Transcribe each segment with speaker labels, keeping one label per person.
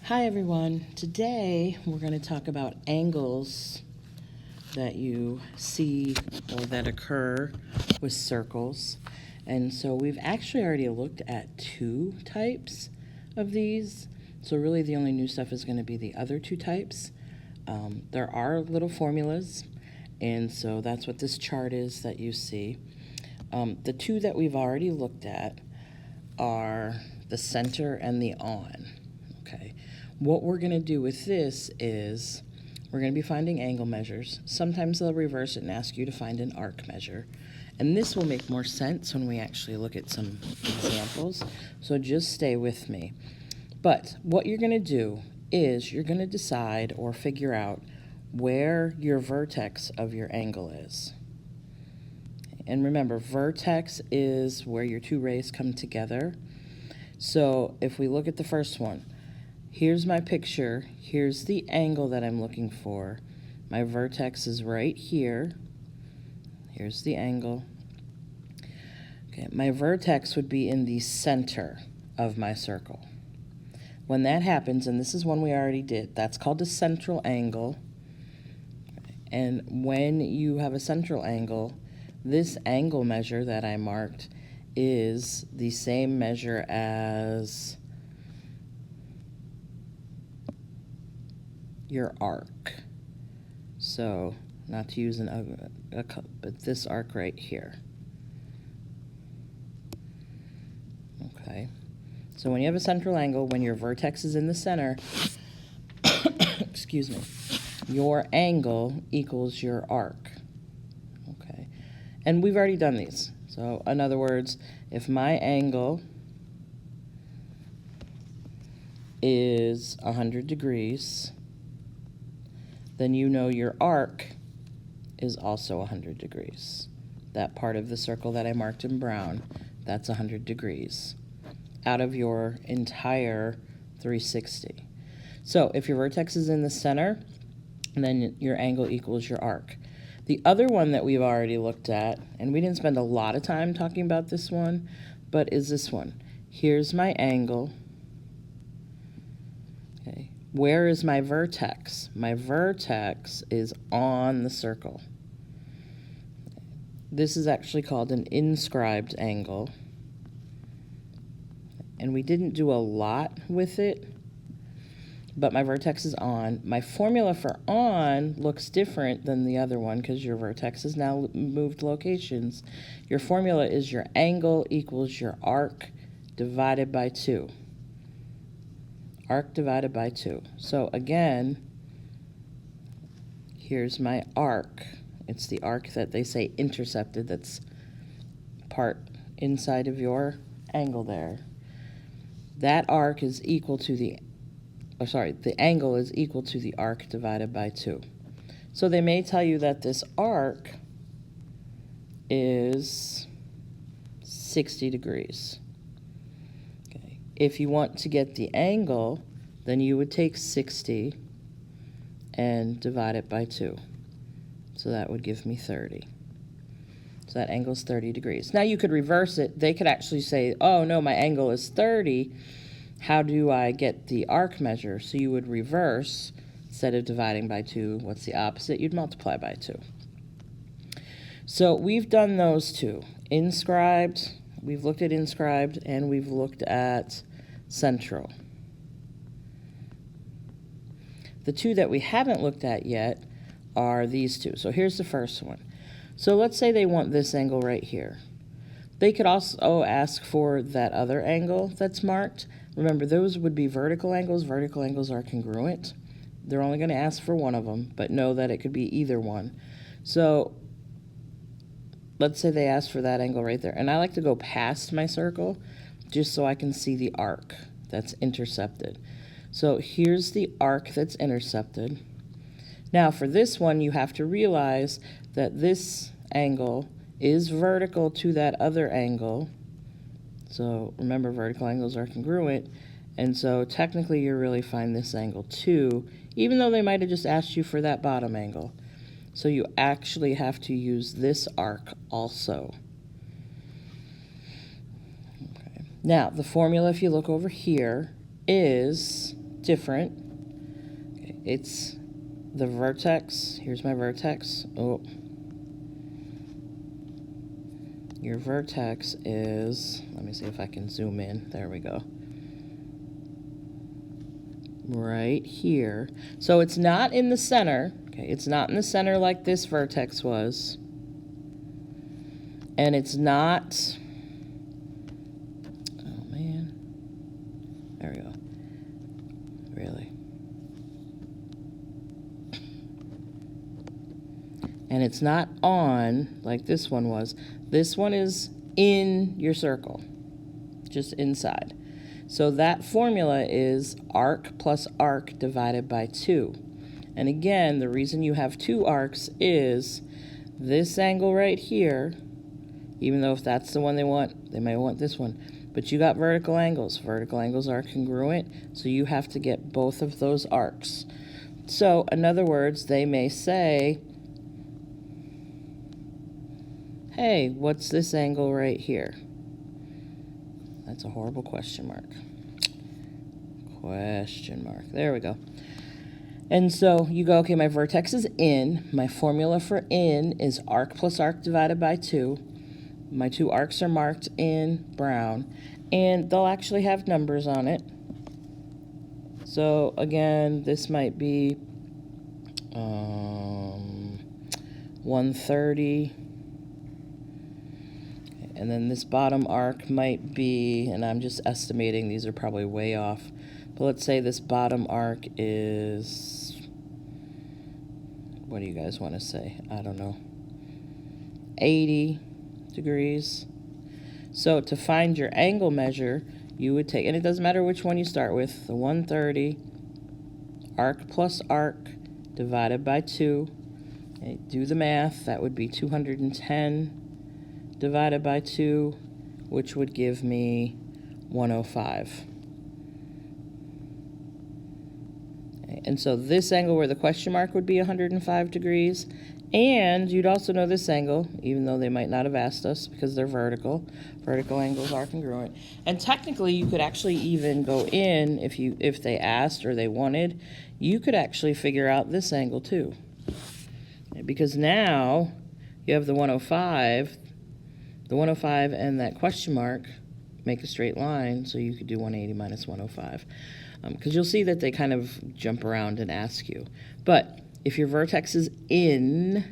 Speaker 1: Hi everyone. Today we're going to talk about angles that you see or that occur with circles. And so we've actually already looked at two types of these. So really the only new stuff is going to be the other two types. There are little formulas, and so that's what this chart is that you see. The two that we've already looked at are the center and the on. Okay. What we're going to do with this is we're going to be finding angle measures. Sometimes they'll reverse it and ask you to find an arc measure. And this will make more sense when we actually look at some examples. So just stay with me. But what you're going to do is you're going to decide or figure out where your vertex of your angle is. And remember, vertex is where your two rays come together. So if we look at the first one, here's my picture. Here's the angle that I'm looking for. My vertex is right here. Here's the angle. Okay, my vertex would be in the center of my circle. When that happens, and this is one we already did, that's called a central angle. And when you have a central angle, this angle measure that I marked is the same measure as your arc. So, not to use but this arc right here. Okay. So when you have a central angle, when your vertex is in the center, excuse me, your angle equals your arc. Okay. And we've already done these. So in other words, if my angle is 100 degrees, then you know your arc is also 100 degrees. That part of the circle that I marked in brown, that's 100 degrees out of your entire 360. So if your vertex is in the center, then your angle equals your arc. The other one that we've already looked at, and we didn't spend a lot of time talking about this one, but is this one. Here's my angle. Okay. Where is my vertex? My vertex is on the circle. This is actually called an inscribed angle. And we didn't do a lot with it, but my vertex is on. My formula for on looks different than the other one because your vertex has now moved locations. Your formula is your angle equals your arc divided by 2. Arc divided by 2. So again, here's my arc. It's the arc that they say intercepted, that's part inside of your angle there. That arc is equal to the angle is equal to the arc divided by 2. So they may tell you that this arc is 60 degrees. Okay. If you want to get the angle, then you would take 60 and divide it by 2. So that would give me 30. So that angle is 30 degrees. Now you could reverse it. They could actually say, oh no, my angle is 30. How do I get the arc measure? So you would reverse. Instead of dividing by 2, what's the opposite? You'd multiply by 2. So we've done those two. Inscribed, we've looked at inscribed, and we've looked at central. The two that we haven't looked at yet are these two. So here's the first one. So let's say they want this angle right here. They could also ask for that other angle that's marked. Remember, those would be vertical angles. Vertical angles are congruent. They're only going to ask for one of them, but know that it could be either one. So let's say they ask for that angle right there. And I like to go past my circle just so I can see the arc that's intercepted. So here's the arc that's intercepted. Now for this one, you have to realize that this angle is vertical to that other angle. So remember, vertical angles are congruent. And so technically you really find this angle too, even though they might have just asked you for that bottom angle. So you actually have to use this arc also. Okay. Now the formula, if you look over here, is different. Okay, it's the vertex. Here's my vertex. Oh. Your vertex is, let me see if I can zoom in. There we go. Right here. So it's not in the center. Okay, it's not in the center like this vertex was. And it's not, oh man. There we go. Really. And it's not on like this one was. This one is in your circle, just inside. So that formula is arc plus arc divided by 2. And again, the reason you have 2 arcs is this angle right here, even though if that's the one they want, they may want this one. But you got vertical angles. Vertical angles are congruent, so you have to get both of those arcs. So in other words, they may say, hey, what's this angle right here? That's a horrible question mark. Question mark. There we go. And so you go, okay, my vertex is in. My formula for in is arc plus arc divided by 2. My 2 arcs are marked in brown. And they'll actually have numbers on it. So again, this might be 130. And then this bottom arc might be, and I'm just estimating, these are probably way off, but let's say this bottom arc is, what do you guys want to say? I don't know, 80 degrees. So to find your angle measure, you would take, and it doesn't matter which one you start with, the 130, arc plus arc divided by 2. Okay, do the math, that would be 210 divided by 2, which would give me 105. Okay, and so this angle where the question mark would be 105 degrees, and you'd also know this angle, even though they might not have asked us because they're vertical. Vertical angles are congruent. And technically you could actually even go in, if they asked or they wanted, you could actually figure out this angle too. Okay, because now you have the 105. The 105 and that question mark make a straight line, so you could do 180 minus 105. Because you'll see that they kind of jump around and ask you. But if your vertex is in,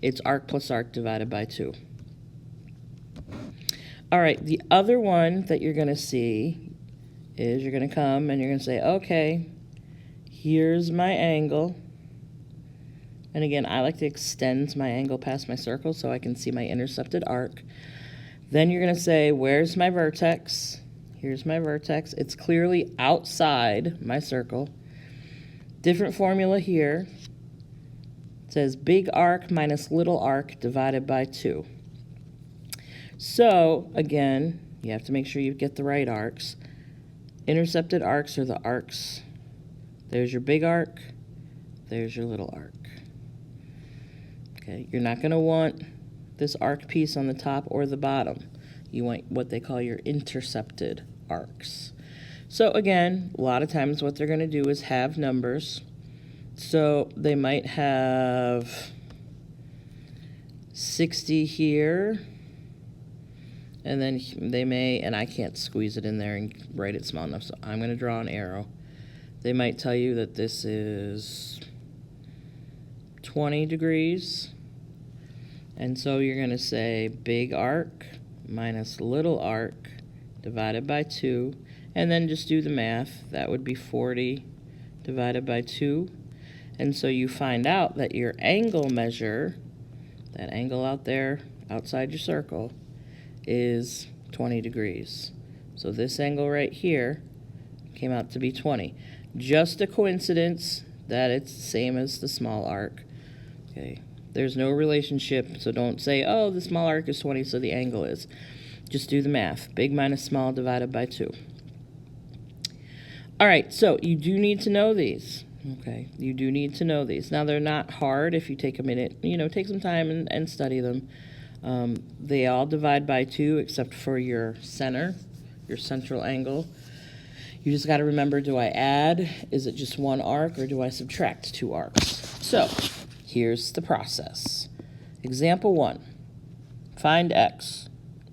Speaker 1: it's arc plus arc divided by 2. All right, the other one that you're going to see is you're going to come and you're going to say, okay, here's my angle. And again, I like to extend my angle past my circle so I can see my intercepted arc. Then you're going to say, where's my vertex? Here's my vertex. It's clearly outside my circle. Different formula here. It says big arc minus little arc divided by 2. So, again, you have to make sure you get the right arcs. Intercepted arcs are the arcs. There's your big arc. There's your little arc. Okay, you're not going to want this arc piece on the top or the bottom. You want what they call your intercepted arcs. So again, a lot of times what they're going to do is have numbers. So they might have 60 here, and then they may, and I can't squeeze it in there and write it small enough, so I'm going to draw an arrow. They might tell you that this is 20 degrees. And so you're going to say big arc minus little arc divided by 2. And then just do the math. That would be 40 divided by 2. And so you find out that your angle measure, that angle out there outside your circle, is 20 degrees. So this angle right here came out to be 20. Just a coincidence that it's the same as the small arc. Okay. There's no relationship, so don't say, oh, the small arc is 20, so the angle is. Just do the math. Big minus small divided by 2. All right, so you do need to know these. Okay, you do need to know these. Now, they're not hard if you take a minute, take some time and study them. They all divide by 2 except for your center, your central angle. You just got to remember, do I add? Is it just one arc, or do I subtract 2 arcs? So here's the process. Example 1, find x.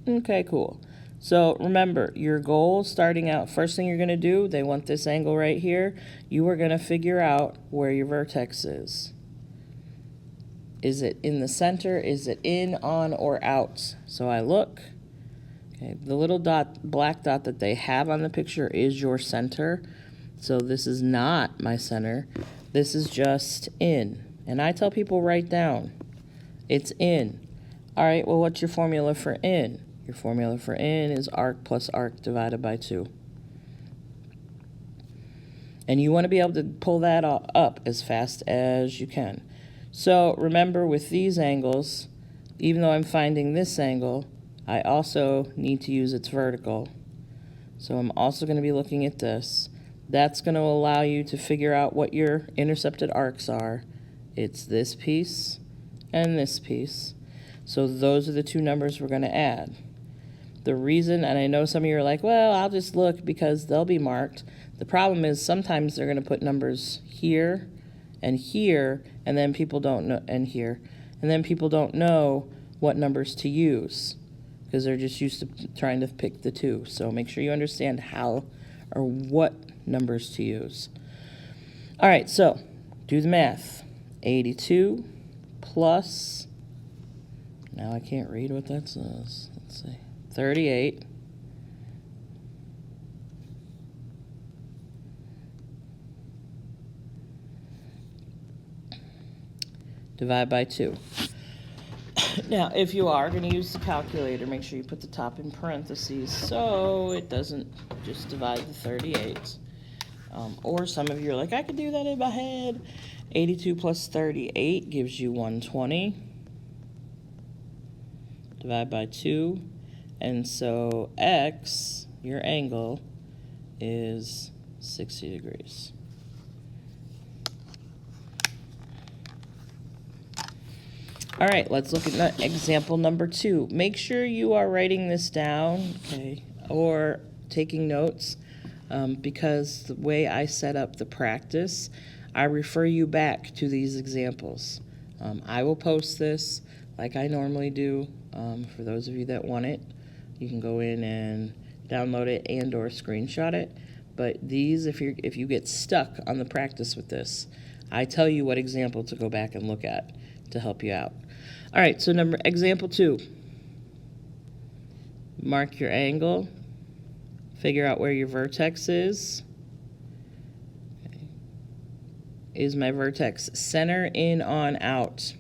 Speaker 1: Okay, cool. So remember, your goal starting out, first thing you're going to do, they want this angle right here. You are going to figure out where your vertex is. Is it in the center? Is it in, on, or out? So I look. Okay, the little dot, black dot that they have on the picture is your center. So this is not my center. This is just in. And I tell people write down, it's in. All right, well, what's your formula for in? Your formula for in is arc plus arc divided by 2. And you want to be able to pull that up as fast as you can. So remember, with these angles, even though I'm finding this angle, I also need to use its vertical. So I'm also going to be looking at this. That's going to allow you to figure out what your intercepted arcs are. It's this piece and this piece. So those are the 2 numbers we're going to add. The reason, and I know some of you are like, well, I'll just look because they'll be marked. The problem is sometimes they're going to put numbers here, and then people don't know, and here. And then people don't know what numbers to use because they're just used to trying to pick the 2. So make sure you understand how or what numbers to use. All right, so do the math. 82 plus, now I can't read what that says. Let's see. 38 divide by 2. Now, if you are going to use the calculator, make sure you put the top in parentheses so it doesn't just divide the 38. Or some of you are like, I could do that in my head. 82 plus 38 gives you 120. Divide by 2. And so x, your angle, is 60 degrees. All right, let's look at example number 2. Make sure you are writing this down, okay, or taking notes, because the way I set up the practice, I refer you back to these examples. I will post this like I normally do. For those of you that want it, you can go in and download it and or screenshot it. But these, if you get stuck on the practice with this, I tell you what example to go back and look at to help you out. All right, so example 2. Mark your angle. Figure out where your vertex is. Okay. Is my vertex center, in, on, out?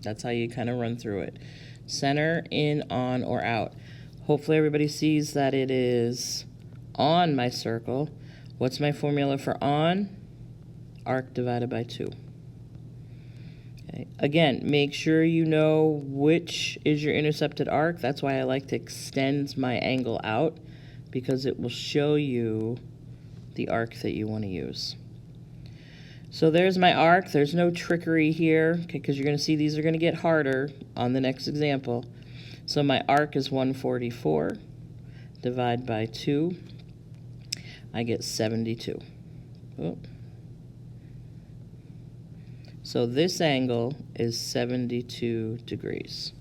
Speaker 1: That's how you kind of run through it. Center, in, on, or out. Hopefully everybody sees that it is on my circle. What's my formula for on? Arc divided by 2. Okay. Again, make sure you know which is your intercepted arc. That's why I like to extend my angle out, because it will show you the arc that you want to use. So there's my arc. There's no trickery here, okay, because you're going to see these are going to get harder on the next example. So my arc is 144. Divide by 2. I get 72. Oh. So this angle is 72 degrees.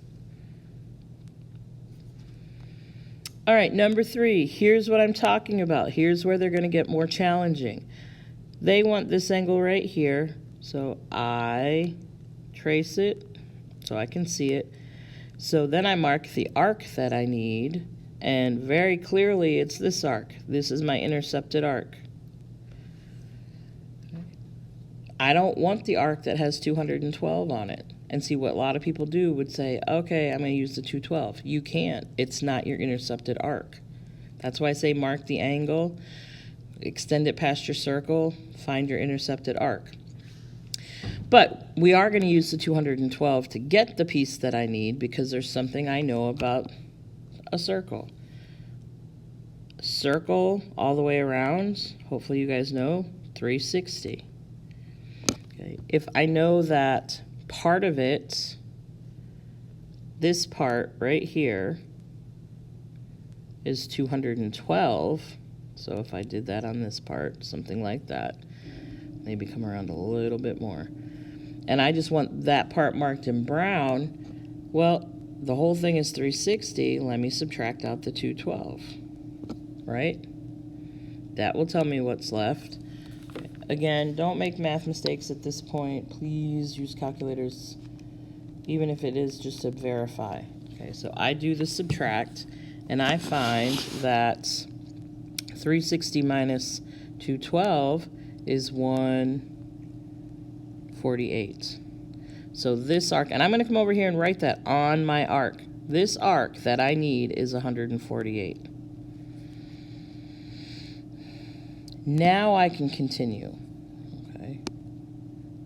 Speaker 1: All right, number 3, here's what I'm talking about. Here's where they're going to get more challenging. They want this angle right here, so I trace it so I can see it. So then I mark the arc that I need, and very clearly it's this arc. This is my intercepted arc. I don't want the arc that has 212 on it. And see, what a lot of people do would say, okay, I'm going to use the 212. You can't. It's not your intercepted arc. That's why I say mark the angle, extend it past your circle, find your intercepted arc. But we are going to use the 212 to get the piece that I need, because there's something I know about a circle. Circle all the way around, hopefully you guys know, 360. Okay. If I know that part of it, this part right here, is 212, So if I did that on this part, something like that, maybe come around a little bit more. And I just want that part marked in brown. Well, the whole thing is 360. Let me subtract out the 212, right? That will tell me what's left. Again, don't make math mistakes at this point. Please use calculators, even if it is just to verify. Okay, so I do the subtract, and I find that 360 minus 212 is 148. So this arc, and I'm going to come over here and write that on my arc. This arc that I need is 148. Now I can continue. Okay.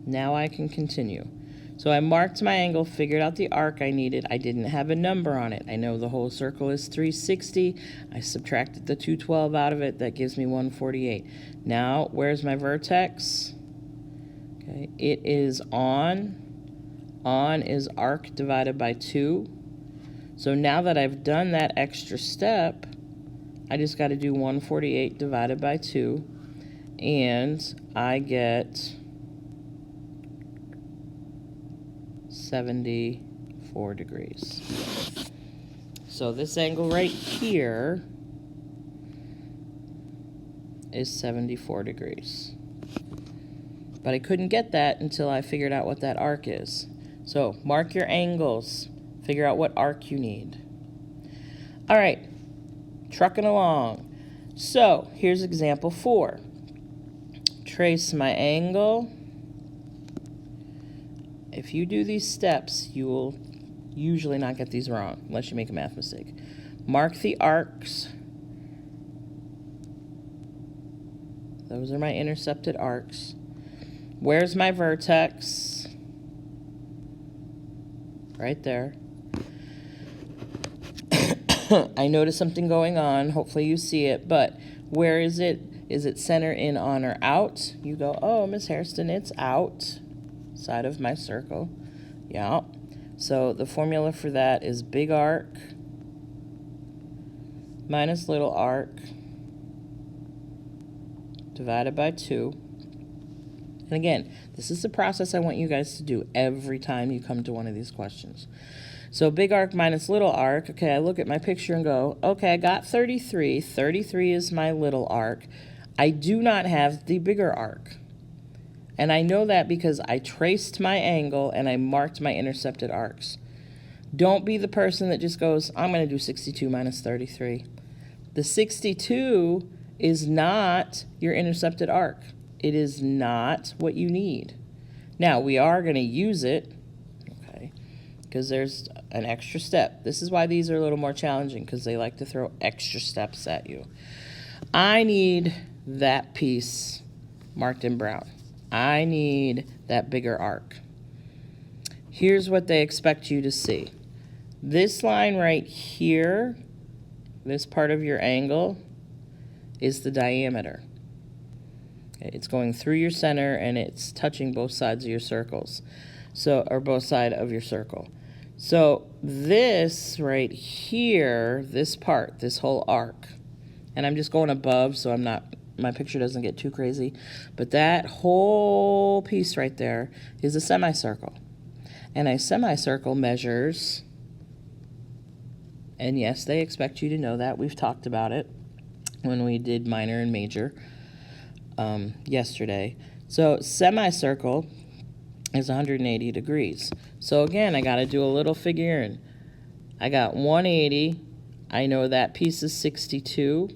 Speaker 1: Now I can continue. So I marked my angle, figured out the arc I needed. I didn't have a number on it. I know the whole circle is 360. I subtracted the 212 out of it. That gives me 148. Now, where's my vertex? Okay, it is on. On is arc divided by 2. So now that I've done that extra step, I just got to do 148 divided by 2, and I get 74 degrees. So this angle right here is 74 degrees. But I couldn't get that until I figured out what that arc is. So mark your angles. Figure out what arc you need. All right. Trucking along. So here's example 4. Trace my angle. If you do these steps, you will usually not get these wrong unless you make a math mistake. Mark the arcs. Those are my intercepted arcs. Where's my vertex? Right there. I noticed something going on. Hopefully you see it, but where is it? Is it center, in, on, or out? You go, oh, Miss Hairston, it's out. Side of my circle. Yeah. So the formula for that is big arc minus little arc divided by 2. And again, this is the process I want you guys to do every time you come to one of these questions. So big arc minus little arc. Okay, I look at my picture and go, okay, I got 33. 33 is my little arc. I do not have the bigger arc. And I know that because I traced my angle and I marked my intercepted arcs. Don't be the person that just goes, I'm going to do 62 minus 33. The 62 is not your intercepted arc. It is not what you need. Now, we are going to use it, okay, because there's an extra step. This is why these are a little more challenging, because they like to throw extra steps at you. I need that piece marked in brown. I need that bigger arc. Here's what they expect you to see. This line right here, this part of your angle, is the diameter. Okay, it's going through your center and it's touching both sides of your circles. So, or both sides of your circle. So this right here, this part, this whole arc, and I'm just going above so my picture doesn't get too crazy, but that whole piece right there is a semicircle. And a semicircle measures, and yes, they expect you to know that. We've talked about it when we did minor and major yesterday. So semicircle is 180 degrees. So again, I got to do a little figuring. I got 180. I know that piece is 62.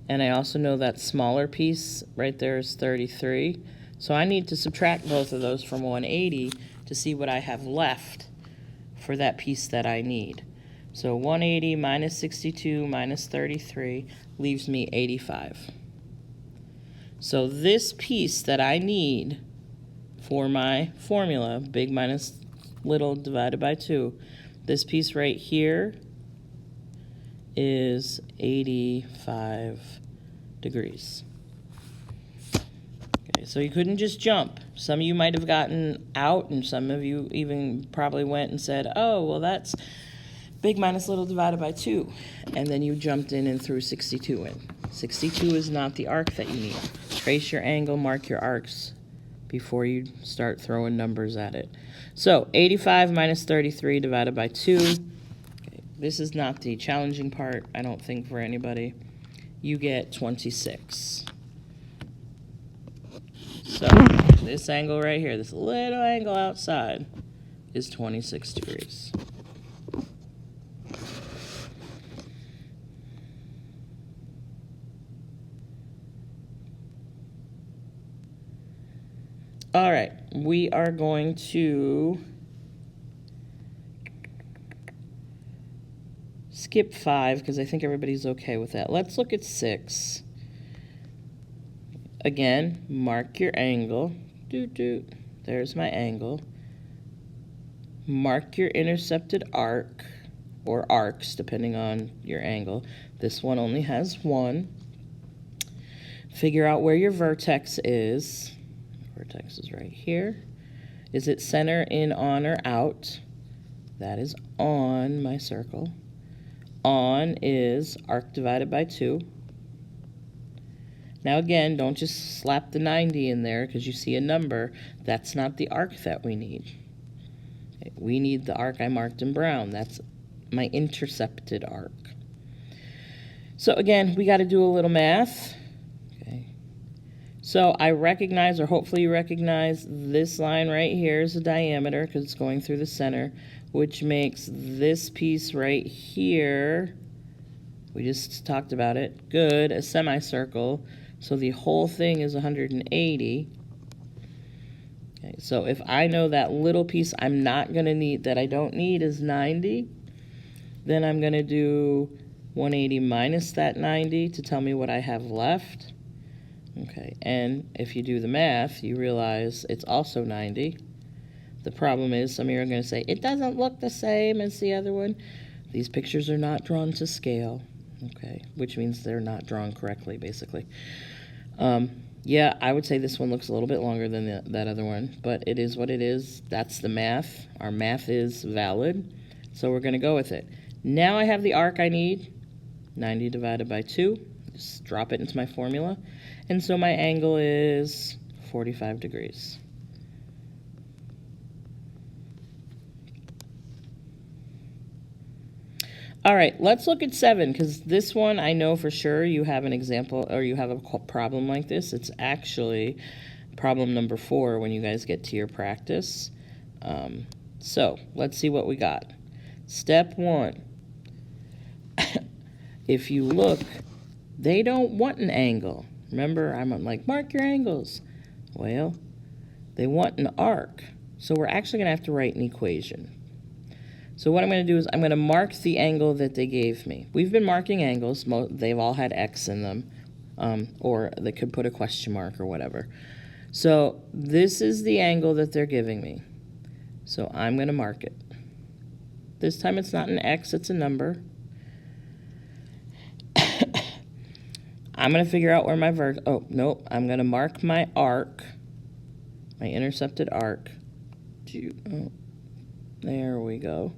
Speaker 1: And I also know that smaller piece right there is 33. So I need to subtract both of those from 180 to see what I have left for that piece that I need. So 180 minus 62 minus 33 leaves me 85. So this piece that I need for my formula, big minus little divided by 2, this piece right here is 85 degrees. Okay, so you couldn't just jump. Some of you might have gotten out, and some of you even probably went and said, oh, well, that's big minus little divided by 2. And then you jumped in and threw 62 in. 62 is not the arc that you need. Trace your angle, mark your arcs before you start throwing numbers at it. So 85 minus 33 divided by 2. Okay, this is not the challenging part, I don't think, for anybody. You get 26. So this angle right here, this little angle outside, is 26 degrees. All right, we are going to skip 5 because I think everybody's okay with that. Let's look at 6. Again, mark your angle. There's my angle. Mark your intercepted arc, or arcs, depending on your angle. This one only has 1. Figure out where your vertex is. Vertex is right here. Is it center, in, on, or out? That is on my circle. On is arc divided by 2. Now again, don't just slap the 90 in there because you see a number. That's not the arc that we need. Okay, we need the arc I marked in brown. That's my intercepted arc. So again, we got to do a little math. So I recognize, or hopefully you recognize, this line right here is the diameter because it's going through the center, which makes this piece right here, we just talked about it, good, a semicircle. So the whole thing is 180. Okay, so if I know that little piece I'm not going to need, that I don't need, is 90, then I'm going to do 180 minus that 90 to tell me what I have left. Okay, and if you do the math, you realize it's also 90. The problem is, some of you are going to say, it doesn't look the same as the other one. These pictures are not drawn to scale, okay, which means they're not drawn correctly, basically. Yeah, I would say this one looks a little bit longer than that other one, but it is what it is. That's the math. Our math is valid, so we're going to go with it. Now I have the arc I need, 90 divided by 2. Just drop it into my formula. And so my angle is 45 degrees. All right, let's look at 7, because this one I know for sure you have an example, or you have a problem like this. It's actually problem number 4 when you guys get to your practice. So let's see what we got. Step 1. If you look, they don't want an angle. Remember, I'm like, mark your angles. Well, they want an arc. So we're actually going to have to write an equation. So what I'm going to do is I'm going to mark the angle that they gave me. We've been marking angles. They've all had X in them. Or they could put a question mark or whatever. So this is the angle that they're giving me. So I'm going to mark it. This time it's not an X, it's a number. I'm going to figure out where my I'm going to mark my arc, my intercepted arc. There we go.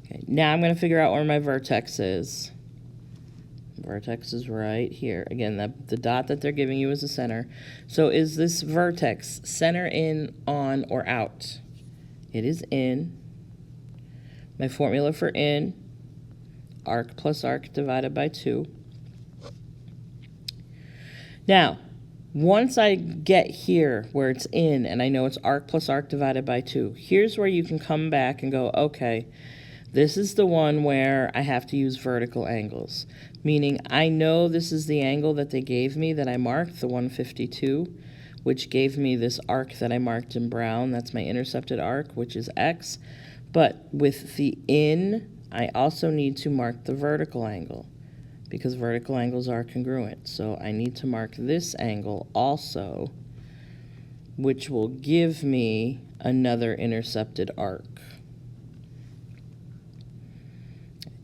Speaker 1: Okay, now I'm going to figure out where my vertex is. Vertex is right here. Again, the dot that they're giving you is the center. So is this vertex center, in, on, or out? It is in. My formula for in, arc plus arc divided by 2. Now, once I get here where it's in and I know it's arc plus arc divided by 2, here's where you can come back and go, okay, this is the one where I have to use vertical angles. Meaning I know this is the angle that they gave me that I marked, the 152, which gave me this arc that I marked in brown. That's my intercepted arc, which is X. But with the in, I also need to mark the vertical angle, because vertical angles are congruent. So I need to mark this angle also, which will give me another intercepted arc.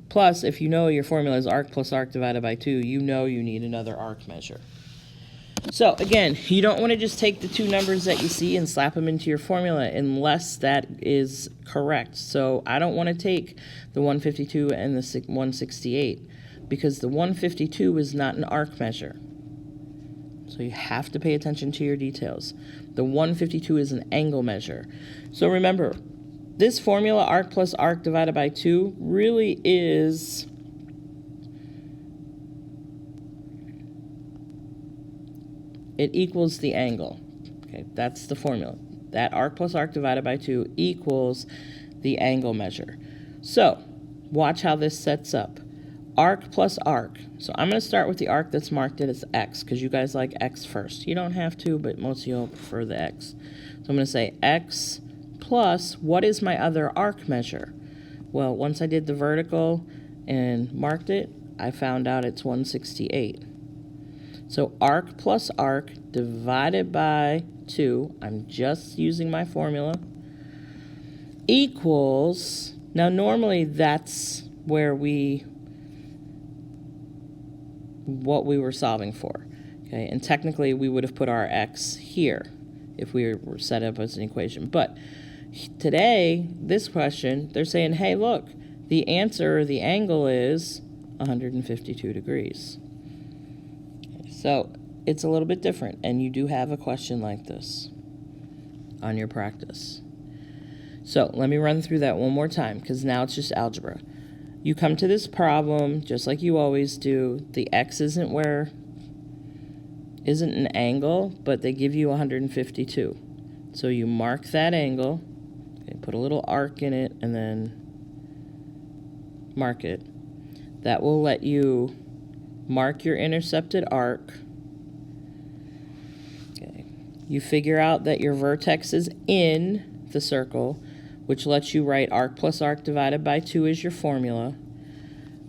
Speaker 1: Plus, if you know your formula is arc plus arc divided by 2, you know you need another arc measure. So again, you don't want to just take the two numbers that you see and slap them into your formula unless that is correct. So I don't want to take the 152 and the 168. because the 152 is not an arc measure. So you have to pay attention to your details. The 152 is an angle measure. So remember, this formula, arc plus arc divided by 2, really is it equals the angle. Okay, that's the formula. That arc plus arc divided by 2 equals the angle measure. So watch how this sets up. Arc plus arc. So I'm going to start with the arc that's marked as X, because you guys like X first. You don't have to, but most of you will prefer the X. So I'm going to say X plus, what is my other arc measure? Well, once I did the vertical and marked it, I found out it's 168. So arc plus arc divided by 2, I'm just using my formula, equals, now normally that's where what we were solving for. Okay, and technically we would have put our X here if we were set up as an equation. But today, this question, they're saying, hey, look, the answer, the angle is 152 degrees. So it's a little bit different, and you do have a question like this on your practice. So let me run through that one more time, because now it's just algebra. You come to this problem just like you always do. The X isn't an angle, but they give you 152. So you mark that angle, okay, put a little arc in it, and then mark it. That will let you mark your intercepted arc. Okay. You figure out that your vertex is in the circle, which lets you write arc plus arc divided by 2 is your formula.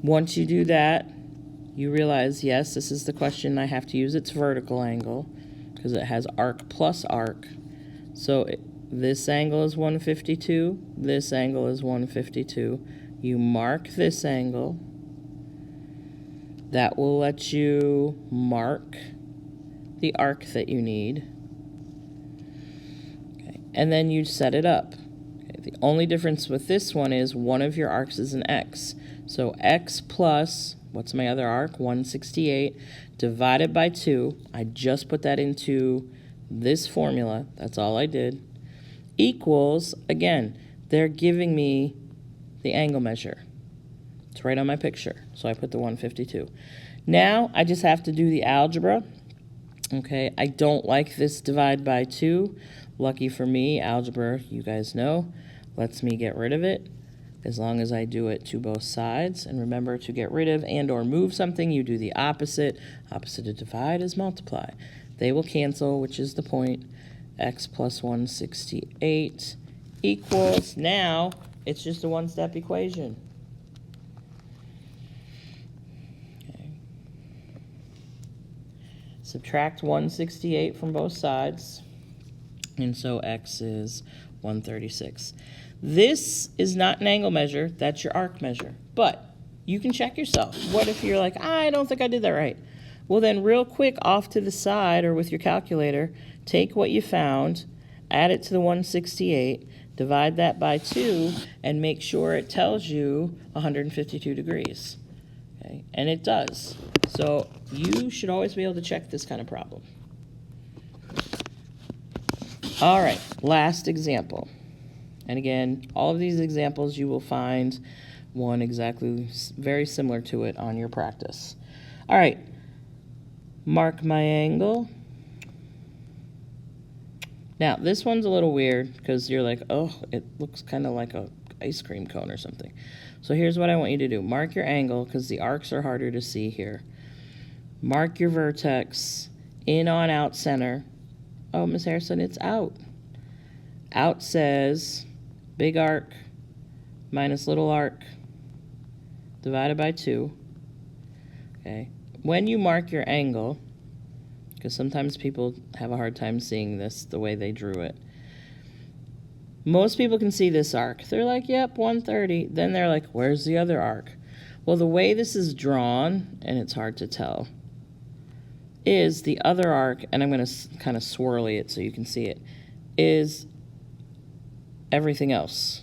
Speaker 1: Once you do that, you realize, yes, this is the question I have to use its vertical angle, because it has arc plus arc. So this angle is 152, this angle is 152. You mark this angle. That will let you mark the arc that you need. Okay. And then you set it up. Okay. The only difference with this one is one of your arcs is an X. So X plus, what's my other arc? 168 divided by 2. I just put that into this formula. That's all I did. Equals, again, they're giving me the angle measure. It's right on my picture, so I put the 152. Now I just have to do the algebra. Okay, I don't like this divide by 2. Lucky for me, algebra, you guys know, lets me get rid of it as long as I do it to both sides. And remember, to get rid of and or move something, you do the opposite. Opposite of divide is multiply. They will cancel, which is the point. X plus 168 equals, now it's just a one-step equation. Subtract 168 from both sides, and so X is 136. This is not an angle measure, that's your arc measure. But you can check yourself. What if you're like, I don't think I did that right? Well then, real quick, off to the side or with your calculator, take what you found, add it to the 168, divide that by 2, and make sure it tells you 152 degrees. Okay? And it does. So you should always be able to check this kind of problem. All right, last example. And again, all of these examples you will find one exactly very similar to it on your practice. All right, mark my angle. Now, this one's a little weird because you're like, oh, it looks kind of like an ice cream cone or something. So here's what I want you to do. Mark your angle because the arcs are harder to see here. Mark your vertex, in, on, out, center. Oh, Miss Harrison, it's out. Out says big arc minus little arc divided by 2. Okay. When you mark your angle, because sometimes people have a hard time seeing this the way they drew it. Most people can see this arc. They're like, yep, 130. Then they're like, where's the other arc? Well, the way this is drawn, and it's hard to tell, is the other arc, and I'm going to kind of swirly it so you can see it, is everything else.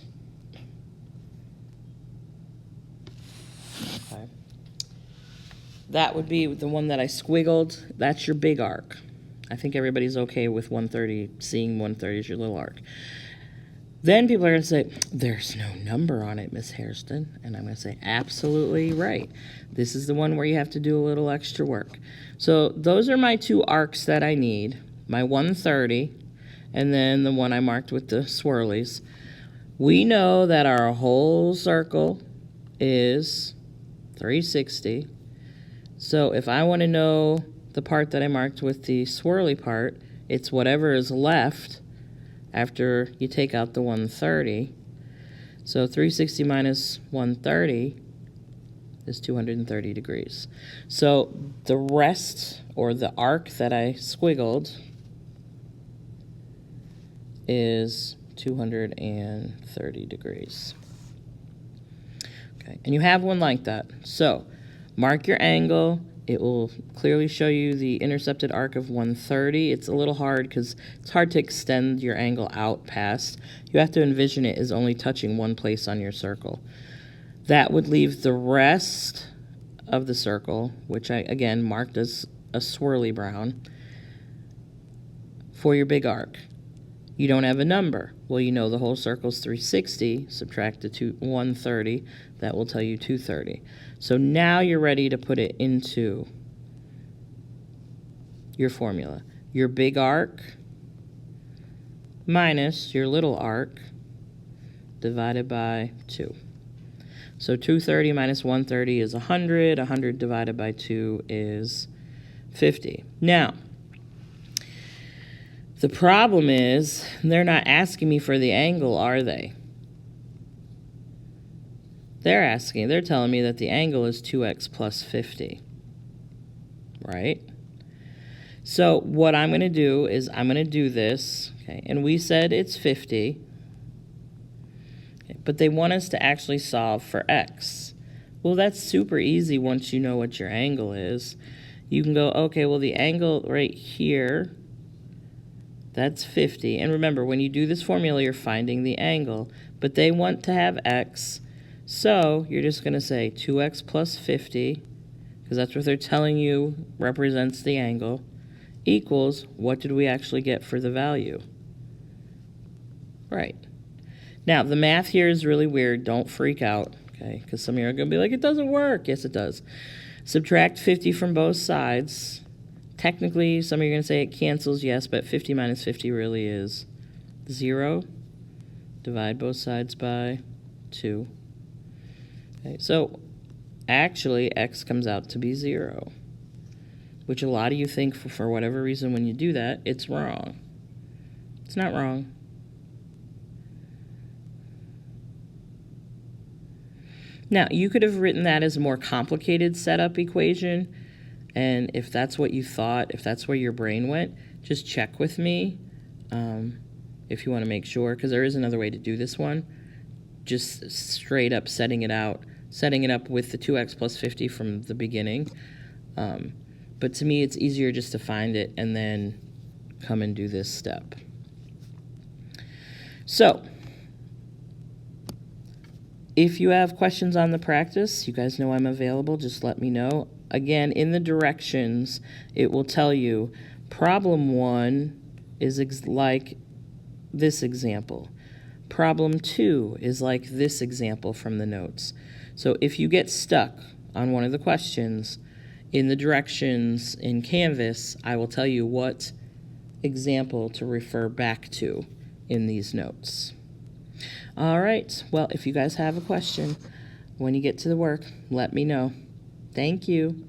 Speaker 1: Okay. that would be the one that I squiggled. That's your big arc. I think everybody's okay with 130, seeing 130 as your little arc. Then people are going to say, there's no number on it, Miss Hairston. And I'm going to say, absolutely right. This is the one where you have to do a little extra work. So those are my two arcs that I need, my 130 and then the one I marked with the swirlies. We know that our whole circle is 360. So if I want to know the part that I marked with the swirly part, it's whatever is left after you take out the 130. So 360 minus 130 is 230 degrees. So the rest, or the arc that I squiggled, is 230 degrees. Okay, and you have one like that. So mark your angle. It will clearly show you the intercepted arc of 130. It's a little hard because it's hard to extend your angle out past. You have to envision it as only touching one place on your circle. That would leave the rest of the circle, which I, again, marked as a swirly brown, for your big arc. You don't have a number. Well, you know the whole circle's 360. Subtract the 130. That will tell you 230. So now you're ready to put it into your formula. Your big arc minus your little arc divided by 2. So 230 minus 130 is 100. 100 divided by 2 is 50. Now, the problem is they're not asking me for the angle, are they? They're telling me that the angle is 2x plus 50, right? So what I'm going to do is I'm going to do this, okay, and we said it's 50, okay, but they want us to actually solve for x. Well, that's super easy once you know what your angle is. You can go, okay, well, the angle right here, that's 50. And remember, when you do this formula, you're finding the angle, but they want to have x. So you're just going to say 2x plus 50, because that's what they're telling you represents the angle, equals what did we actually get for the value? Right. Now, the math here is really weird. Don't freak out, okay? Because some of you are going to be like, it doesn't work. Yes, it does. Subtract 50 from both sides. Technically, some of you are going to say it cancels, yes, but 50 minus 50 really is 0. Divide both sides by 2. Okay, so actually x comes out to be 0, which a lot of you think for whatever reason when you do that, it's wrong. It's not wrong. Now, you could have written that as a more complicated setup equation, and if that's what you thought, if that's where your brain went, just check with me if you want to make sure, because there is another way to do this one. Just straight up setting it up with the 2x plus 50 from the beginning. But to me, it's easier just to find it and then come and do this step. So, if you have questions on the practice, you guys know I'm available. Just let me know. Again, in the directions, it will tell you problem 1 is like this example. Problem 2 is like this example from the notes. So if you get stuck on one of the questions in the directions in Canvas, I will tell you what example to refer back to in these notes. All right, well, if you guys have a question, when you get to the work, let me know. Thank you.